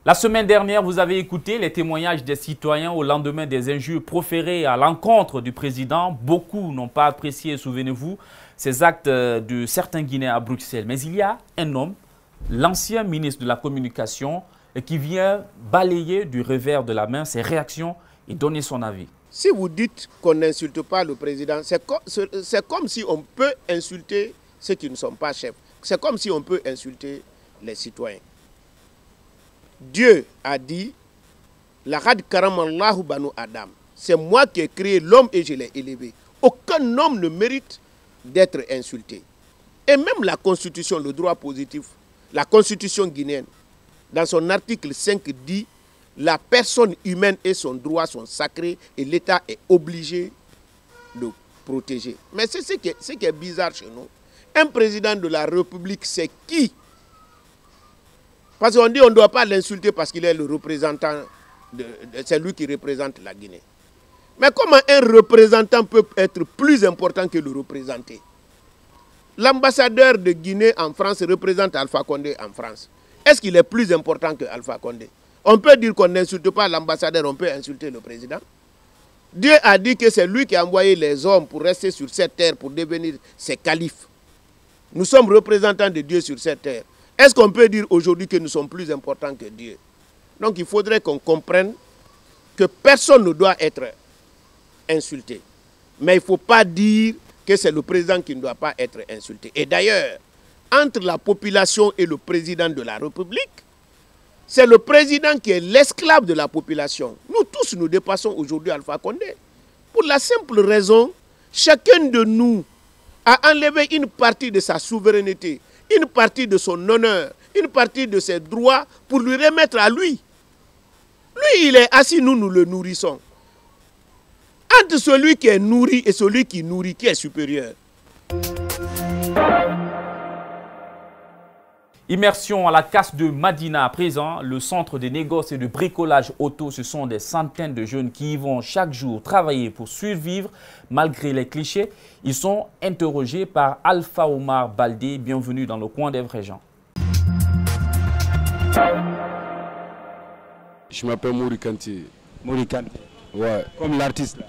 La semaine dernière, vous avez écouté les témoignages des citoyens au lendemain des injures proférées à l'encontre du président. Beaucoup n'ont pas apprécié, souvenez-vous, ces actes de certains Guinéens à Bruxelles. Mais il y a un homme, l'ancien ministre de la Communication, qui vient balayer du revers de la main ses réactions et donner son avis. Si vous dites qu'on n'insulte pas le président, c'est comme si on peut insulter ceux qui ne sont pas chefs. C'est comme si on peut insulter les citoyens. Dieu a dit, Lahad karamallahu banu Adam. C'est moi qui ai créé l'homme et je l'ai élevé. Aucun homme ne mérite d'être insulté. Et même la constitution, le droit positif, la constitution guinéenne, dans son article 5 dit, la personne humaine et son droit sont sacrés et l'État est obligé de protéger. Mais c'est ce qui est bizarre chez nous. Un président de la République, c'est qui? Parce qu'on dit qu'on ne doit pas l'insulter parce qu'il est le représentant, c'est lui qui représente la Guinée. Mais comment un représentant peut être plus important que le représenté? L'ambassadeur de Guinée en France représente Alpha Condé en France. Est-ce qu'il est plus important que Alpha Condé? On peut dire qu'on n'insulte pas l'ambassadeur, on peut insulter le président. Dieu a dit que c'est lui qui a envoyé les hommes pour rester sur cette terre, pour devenir ses califes. Nous sommes représentants de Dieu sur cette terre. Est-ce qu'on peut dire aujourd'hui que nous sommes plus importants que Dieu? Donc il faudrait qu'on comprenne que personne ne doit être insulté. Mais il ne faut pas dire que c'est le président qui ne doit pas être insulté. Et d'ailleurs, entre la population et le président de la République, c'est le président qui est l'esclave de la population. Nous tous, nous dépassons aujourd'hui Alpha Condé. Pour la simple raison, chacun de nous a enlevé une partie de sa souveraineté, une partie de son honneur, une partie de ses droits pour lui remettre à lui. Lui, il est assis, nous le nourrissons. Entre celui qui est nourri et celui qui nourrit, qui est supérieur? Immersion à la casse de Madina à présent, le centre de négoce et de bricolage auto. Ce sont des centaines de jeunes qui y vont chaque jour travailler pour survivre malgré les clichés. Ils sont interrogés par Alpha Omar Baldé. Bienvenue dans le coin des vrais gens. Je m'appelle Mouri Kanti. Mouri Kanti. Ouais. Comme l'artiste là.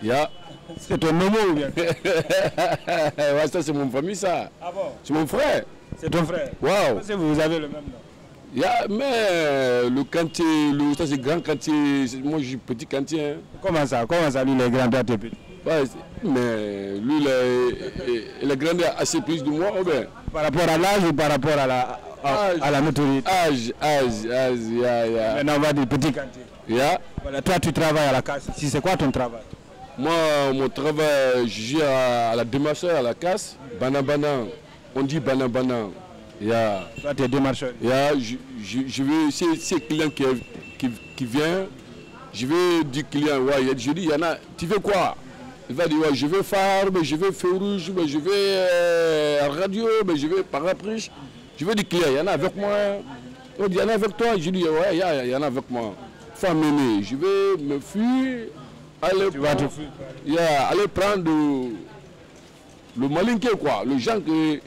Yeah. C'est ton nom ou bien? Ouais, ça c'est mon famille ça. Ah bon? C'est mon frère. C'est ton frère? Wow. Parce que vous avez le même nom. Yeah, mais le Kanti, ça c'est grand Kanti, moi je suis petit Kanti. Hein. Comment ça lui il est grand à tes petits? Ouais, mais lui il est grandi assez plus de moi. Ben. Par rapport à l'âge ou par rapport à la notoriété? Âge, yeah. Maintenant on va dire petit Kanti. Yeah. Voilà, toi tu travailles à la casse ici, c'est quoi ton travail? Moi, mon travail, je suis à la démarcheur, à la casse, Banabana. On dit Banabana. Yeah. Toi, tu es démarcheur. Yeah. Je veux, c'est un client qui vient, je veux dire client, ouais, je dis, il y en a, tu veux quoi? Il va dire, ouais, je veux phare, mais je veux feu rouge, mais je veux radio, mais je veux parapluie. Je veux des clients, il y en a avec moi. On dit, il y en a avec toi? Je dis, ouais, il y en a avec moi. Faut amener, je veux me fuir. Allez prendre le malinqué, quoi, le gens qui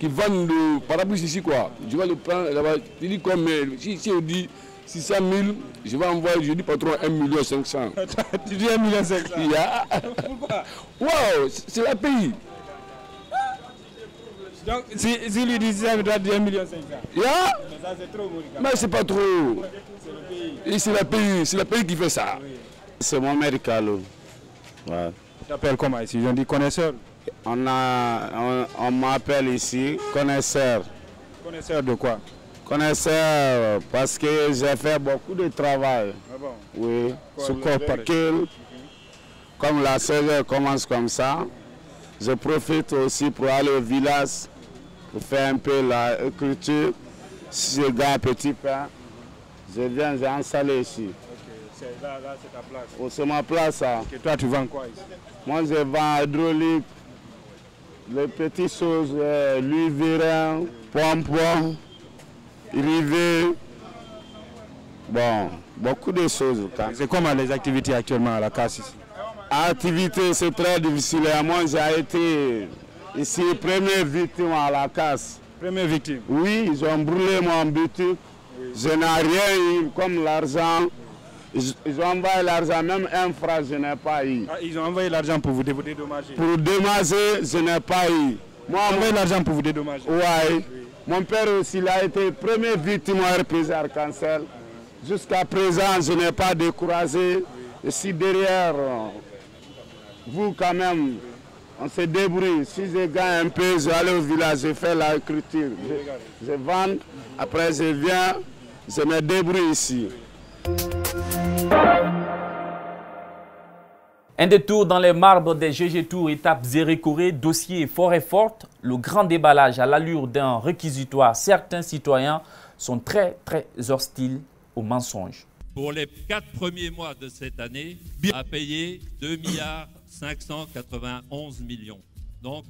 vendent le parapluie ici, quoi. Je vais le prendre là-bas. Il dit comme, si on dit 600 000, je vais envoyer, je dis patron 1 500 000. Tu dis 1 500 000? Yeah. Pourquoi? Wow, c'est la pays. Donc, si lui dit ça, il doit dire 1 500 000. Yeah. Mais ça, c'est trop, Mouri. Mais c'est pas trop. C'est le pays. Et c'est le pays qui fait ça. Oui. C'est Mohamed Kalou. Ouais. Tu t'appelles comment ici? Ils ont dit connaisseur. On m'appelle ici connaisseur. Connaisseur de quoi? Connaisseur parce que j'ai fait beaucoup de travail. Ah bon? Oui. Sur Copacil. Comme la saison commence comme ça, je profite aussi pour aller au village pour faire un peu l'agriculture. Si je gagne un petit pain, je viens, j'ai installé ici. Là, c'est ta place. Oh, c'est ma place. Ça. Et toi, tu vends quoi ici? Moi, je vends hydraulique, les petites choses, l'huile vérin, pompon, rivet. Bon, beaucoup de choses. C'est comment les activités actuellement à la casse ici? Activité, c'est très difficile. Moi, j'ai été ici, première victime à la casse. Première victime? Oui, ils ont brûlé mon boutique. Oui. je n'ai rien eu comme l'argent. Ils ont envoyé l'argent, même un franc, je n'ai pas eu. Ah, ils ont envoyé l'argent pour vous dédommager? Pour dédommager, je n'ai pas eu. Moi, ils ont envoyé l'argent pour vous dédommager? Oui. Mon père aussi, il a été premier victime RPZ Arc-en-Ciel. Jusqu'à présent, je n'ai pas découragé. Et si derrière vous, quand même, on se débrouille. Si je gagne un peu, je vais aller au village, je fais l'agriculture. Je vends, après je viens, je me débrouille ici. Un détour dans les marbres des GG Tours, étape Zérécoré, dossier forêt forte. Le grand déballage à l'allure d'un réquisitoire. Certains citoyens sont très hostiles aux mensonges. Pour les 4 premiers mois de cette année, a payé 2 591 millions. Donc,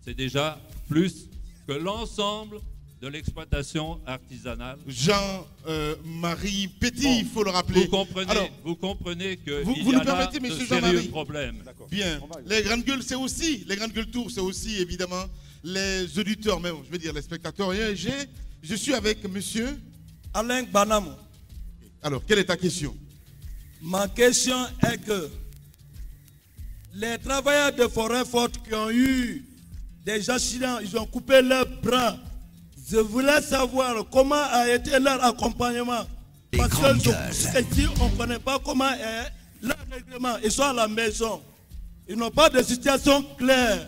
c'est déjà plus que l'ensemble de l'exploitation artisanale. Jean-Marie Petit, il faut le rappeler. Vous comprenez que vous nous permettez, de monsieur sérieux Jean-Marie problèmes. Bien. Les grandes gueules, c'est aussi, les grandes gueules tours, c'est aussi évidemment les auditeurs, même, je veux dire les spectateurs. Et je suis avec monsieur Alain Banamo. Alors, quelle est ta question? Ma question est que les travailleurs de forêt forte qui ont eu des accidents, ils ont coupé leurs bras. Je voulais savoir comment a été leur accompagnement. Parce que si on ne connaît pas comment est leur règlement, ils sont à la maison. Ils n'ont pas de situation claire.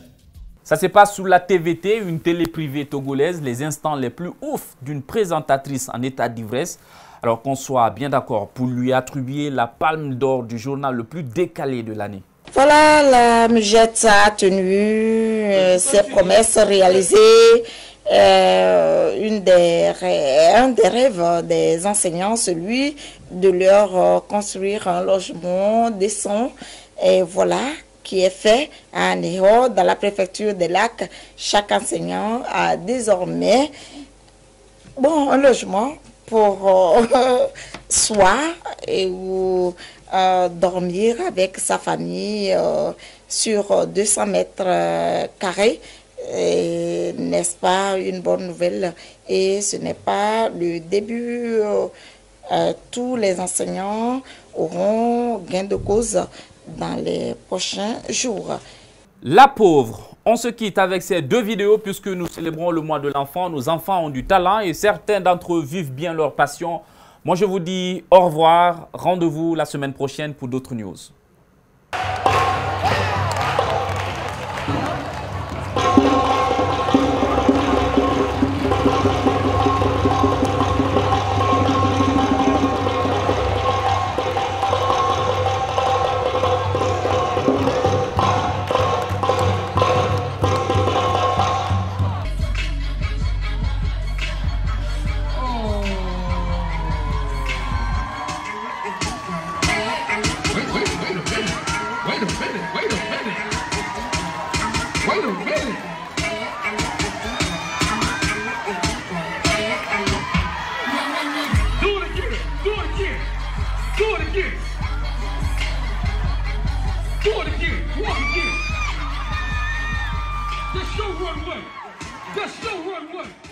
Ça se passe sous la TVT, une télé privée togolaise, les instants les plus ouf d'une présentatrice en état d'ivresse. Alors qu'on soit bien d'accord pour lui attribuer la palme d'or du journal le plus décalé de l'année. Voilà, la Mujette a tenu ses promesses réalisées. Un des rêves des enseignants, celui de leur construire un logement décent. Et voilà, qui est fait à Néo, dans la préfecture des Lacs. Chaque enseignant a désormais un logement pour soi et dormir avec sa famille sur 200 mètres carrés. N'est-ce pas une bonne nouvelle? Et ce n'est pas le début. Tous les enseignants auront gain de cause dans les prochains jours. La pauvre. On se quitte avec ces 2 vidéos puisque nous célébrons le mois de l'enfant. Nos enfants ont du talent et certains d'entre eux vivent bien leur passion. Moi, je vous dis au revoir. Rendez-vous la semaine prochaine pour d'autres news. Just show run one.